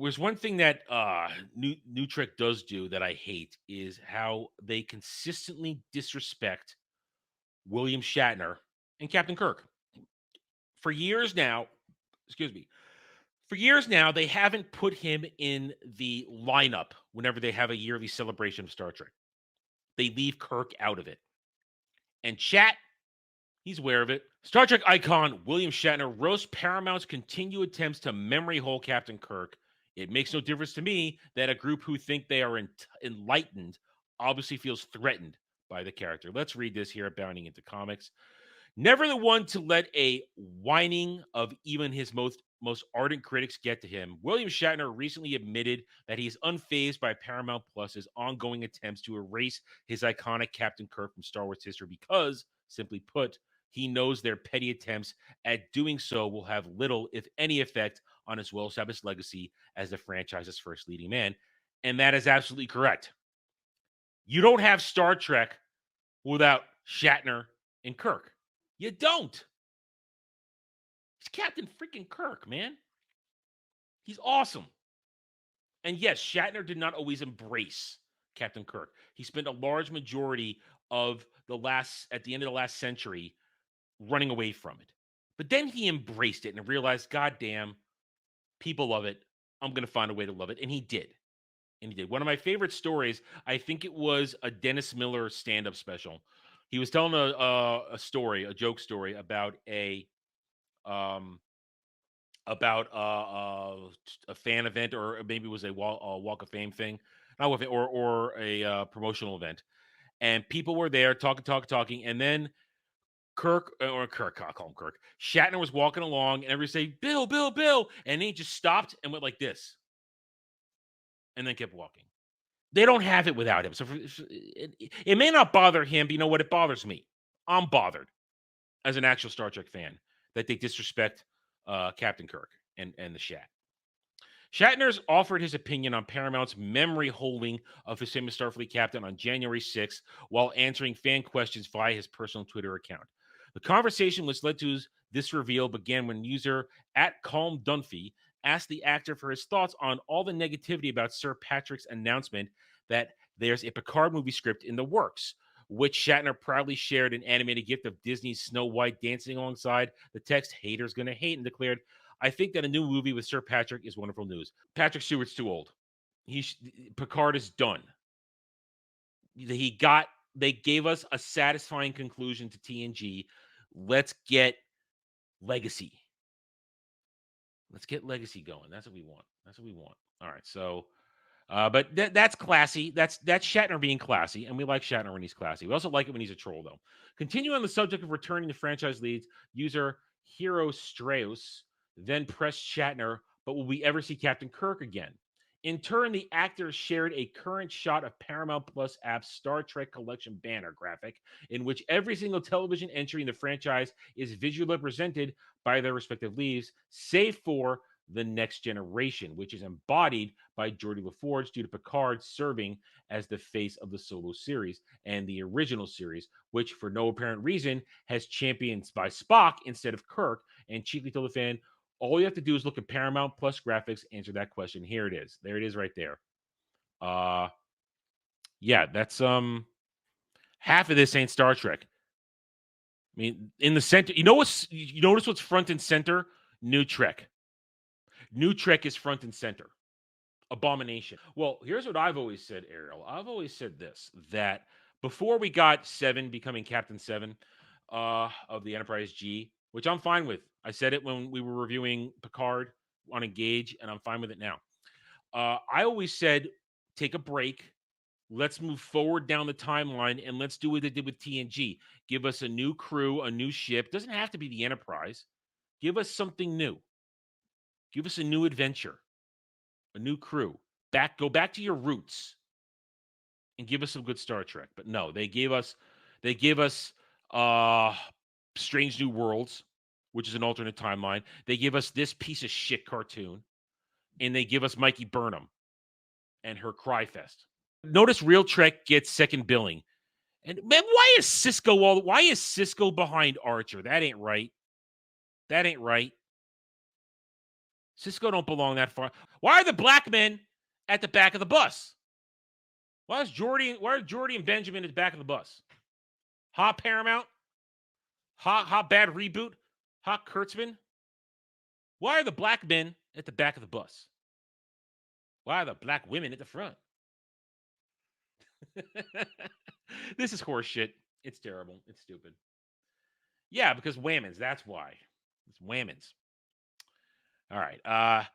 was one thing that New Trek does do that I hate is how they consistently disrespect William Shatner and Captain Kirk. For years now, excuse me, for years now, they haven't put him in the lineup whenever they have a yearly celebration of Star Trek. They leave Kirk out of it. And Chat, he's aware of it. Star Trek icon William Shatner roasts Paramount's continued attempts to memory hole Captain Kirk. It makes no difference to me that a group who think they are enlightened obviously feels threatened by the character. Let's read this here at Bounding into Comics. Never the one to let a whining of even his most ardent critics get to him, William Shatner recently admitted that he is unfazed by Paramount Plus's ongoing attempts to erase his iconic Captain Kirk from Star Wars history because, simply put, he knows their petty attempts at doing so will have little, if any, effect on his well-established legacy as the franchise's first leading man. And that is absolutely correct. You don't have Star Trek without Shatner and Kirk. You don't. He's Captain freaking Kirk, man. He's awesome. And yes, Shatner did not always embrace Captain Kirk. He spent a large majority of at the end of the last century running away from it. But then he embraced it and realized, God damn, people love it. I'm going to find a way to love it. And he did. One of my favorite stories, I think it was a Dennis Miller stand-up special. He was telling a story, a joke story about a fan event, or maybe it was a Walk of Fame thing, or a promotional event, and people were there talking, and then Kirk, I'll call him Kirk. Shatner was walking along, and everybody say, "Bill, Bill, Bill," and then he just stopped and went like this, and then kept walking. They don't have it without him. So it may not bother him, but you know what? It bothers me. I'm bothered as an actual Star Trek fan that they disrespect Captain Kirk and the Shat. Shatner's offered his opinion on Paramount's memory holding of his famous Starfleet captain on January 6th while answering fan questions via his personal Twitter account. The conversation which led to this reveal began when user @CalmDunphy asked the actor for his thoughts on all the negativity about Sir Patrick's announcement that there's a Picard movie script in the works, which Shatner proudly shared an animated gift of Disney's Snow White dancing alongside the text "Haters Gonna Hate," and declared, "I think that a new movie with Sir Patrick is wonderful news." Patrick Stewart's too old. Picard is done. They gave us a satisfying conclusion to TNG. Let's get Legacy. Let's get Legacy going. That's what we want. All right. So, but that's classy. That's Shatner being classy, and we like Shatner when he's classy. We also like it when he's a troll, though. Continuing on the subject of returning to franchise leads, user Hero Strauss then pressed Shatner, but will we ever see Captain Kirk again? In turn, the actor shared a current shot of Paramount Plus app's Star Trek Collection banner graphic, in which every single television entry in the franchise is visually represented by their respective leads, save for The Next Generation, which is embodied by Geordi LaForge due to Picard serving as the face of the solo series and the original series, which for no apparent reason has championed by Spock instead of Kirk, and cheaply told the fan, all you have to do is look at Paramount Plus graphics, answer that question. Here it is. There it is right there. Yeah, that's half of this ain't Star Trek. I mean, in the center, you notice what's front and center? New Trek. New Trek is front and center. Abomination. Well, here's what I've always said, Ariel. I've always said this, that before we got Seven becoming Captain Seven of the Enterprise G, which I'm fine with. I said it when we were reviewing Picard on Engage, and I'm fine with it now. I always said, take a break. Let's move forward down the timeline, and let's do what they did with TNG. Give us a new crew, a new ship. Doesn't have to be the Enterprise. Give us something new. Give us a new adventure, a new crew. Go back to your roots, and give us some good Star Trek. But no, they gave us Strange New Worlds, which is an alternate timeline. They give us this piece of shit cartoon, and they give us Mikey Burnham and her cry fest. Notice Real Trek gets second billing. And man, why is Cisco behind Archer? That ain't right. Cisco don't belong that far. Why are the black men at the back of the bus? Why are Jordy and Benjamin at the back of the bus? Hot Paramount? Hot bad reboot? Hot Kurtzman? Why are the black men at the back of the bus? Why are the black women at the front? This is horseshit. It's terrible. It's stupid. Yeah, because whammons. That's why. It's whammons. All right.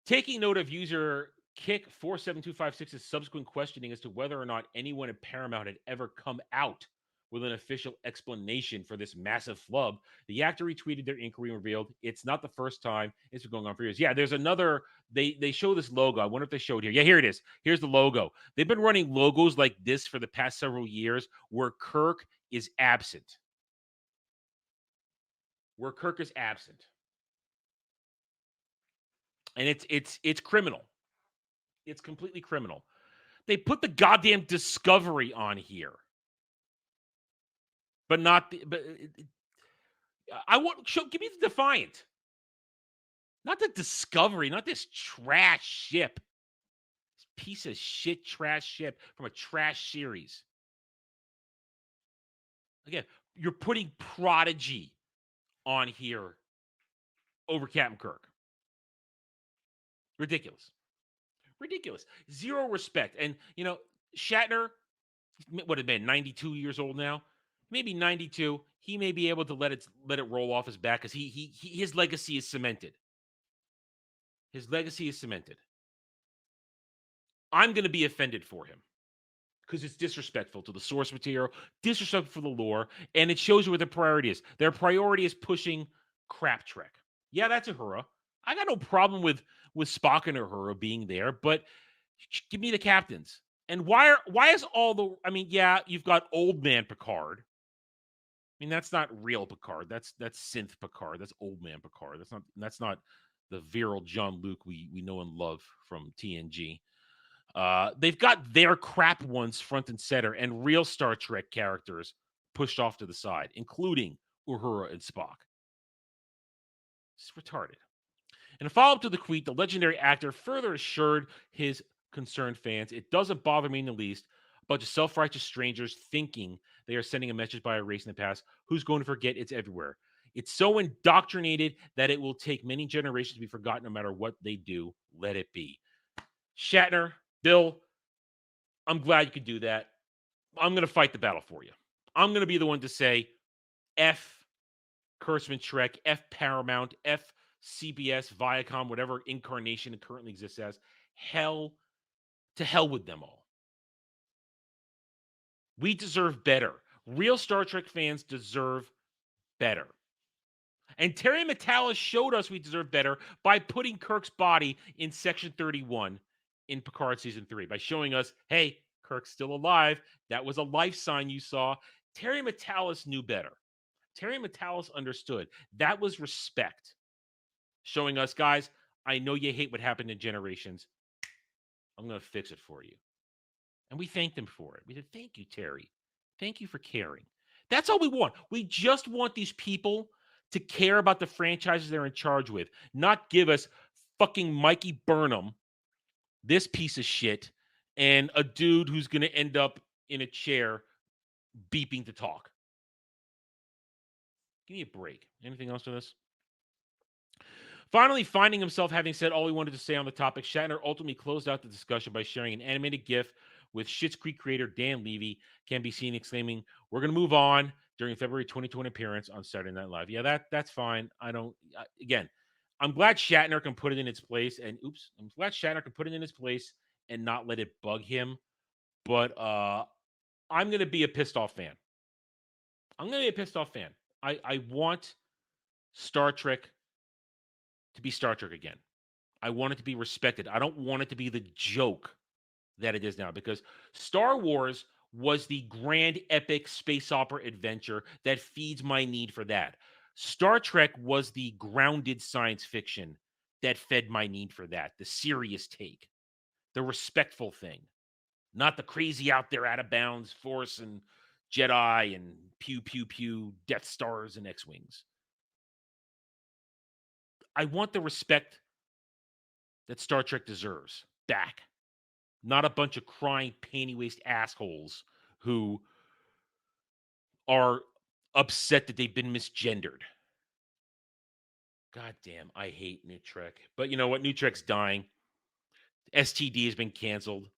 Taking note of user Kick47256's subsequent questioning as to whether or not anyone at Paramount had ever come out with an official explanation for this massive flub, the actor retweeted their inquiry and revealed it's not the first time. It's been going on for years. Yeah, there's another. They show this logo. I wonder if they showed here. Yeah, here it is. Here's the logo. They've been running logos like this for the past several years where Kirk is absent. Where Kirk is absent. And it's criminal. It's completely criminal. They put the goddamn Discovery on here. But not the, but I want give me the Defiant. Not the Discovery, not this trash ship. This piece of shit trash ship from a trash series. Again, you're putting Prodigy on here over Captain Kirk. Ridiculous. Ridiculous. Zero respect. And, Shatner, what had been 92 years old now? Maybe 92. He may be able to let it roll off his back because his legacy is cemented. His legacy is cemented. I'm going to be offended for him because it's disrespectful to the source material, disrespectful for the lore, and it shows you what their priority is. Their priority is pushing crap Trek. Yeah, that's Uhura. I got no problem with Spock and Uhura being there, but give me the captains. And why is all the? I mean, yeah, you've got old man Picard. I mean, that's not real Picard. That's synth Picard. That's old man Picard. That's not the virile John Luke we know and love from TNG. They've got their crap ones front and center, and real Star Trek characters pushed off to the side, including Uhura and Spock. It's retarded. In a follow-up to the tweet, the legendary actor further assured his concerned fans, "It doesn't bother me in the least. A bunch of self-righteous strangers thinking they are sending a message by a race in the past. Who's going to forget? It's everywhere. It's so indoctrinated that it will take many generations to be forgotten no matter what they do. Let it be." Shatner, Bill, I'm glad you could do that. I'm going to fight the battle for you. I'm going to be the one to say F Kurtzman Trek, F Paramount, F CBS, Viacom, whatever incarnation it currently exists as. Hell with them all. We deserve better. Real Star Trek fans deserve better. And Terry Matalas showed us we deserve better by putting Kirk's body in Section 31 in Picard Season 3, by showing us, hey, Kirk's still alive. That was a life sign you saw. Terry Matalas knew better. Terry Matalas understood. That was respect. Showing us, guys, I know you hate what happened in Generations. I'm going to fix it for you. And we thanked him for it. We said, thank you, Terry. Thank you for caring. That's all we want. We just want these people to care about the franchises they're in charge with, not give us fucking Mikey Burnham, this piece of shit, and a dude who's going to end up in a chair beeping to talk. Give me a break. Anything else to this? Finally, finding himself having said all he wanted to say on the topic, Shatner ultimately closed out the discussion by sharing an animated GIF with Schitt's Creek creator Dan Levy, can be seen exclaiming, "We're going to move on," during February 2020 appearance on Saturday Night Live. Yeah, that's fine. Again, I'm glad Shatner can put it in its place, and I'm glad Shatner can put it in its place and not let it bug him. But I'm going to be a pissed off fan. I want Star Trek to be Star Trek again. I want it to be respected. I don't want it to be the joke that it is now, because Star Wars was the grand epic space opera adventure that feeds my need for that. Star Trek was the grounded science fiction that fed my need for that, the serious take, the respectful thing, not the crazy out there, out of bounds, Force and Jedi and pew, pew, pew, Death Stars and X-Wings. I want the respect that Star Trek deserves back. Not a bunch of crying, panty waist assholes who are upset that they've been misgendered. God damn, I hate New Trek. But you know what? New Trek's dying. STD has been canceled.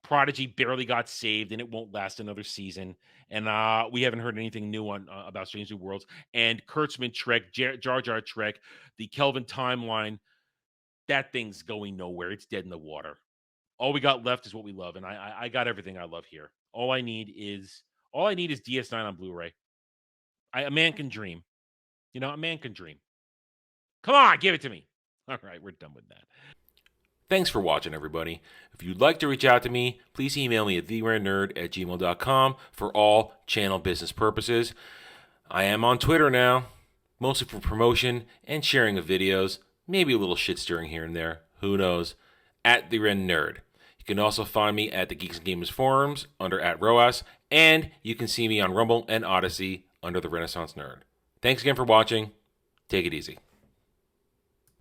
Prodigy barely got saved, and it won't last another season. And we haven't heard anything new on about Strange New Worlds. And Kurtzman Trek, Jar Jar Trek, the Kelvin timeline. That thing's going nowhere. It's dead in the water. All we got left is what we love, and I got everything I love here. All I need is DS9 on Blu-ray. A man can dream. You know, a man can dream. Come on, give it to me. All right, we're done with that. Thanks for watching, everybody. If you'd like to reach out to me, please email me at theranernerd@gmail.com for all channel business purposes. I am on Twitter now, mostly for promotion and sharing of videos, maybe a little shit stirring here and there, who knows, at @theranernerd. You can also find me at the Geeks and Gamers forums under @ROAS, and you can see me on Rumble and Odyssey under the Renaissance Nerd. Thanks again for watching. Take it easy.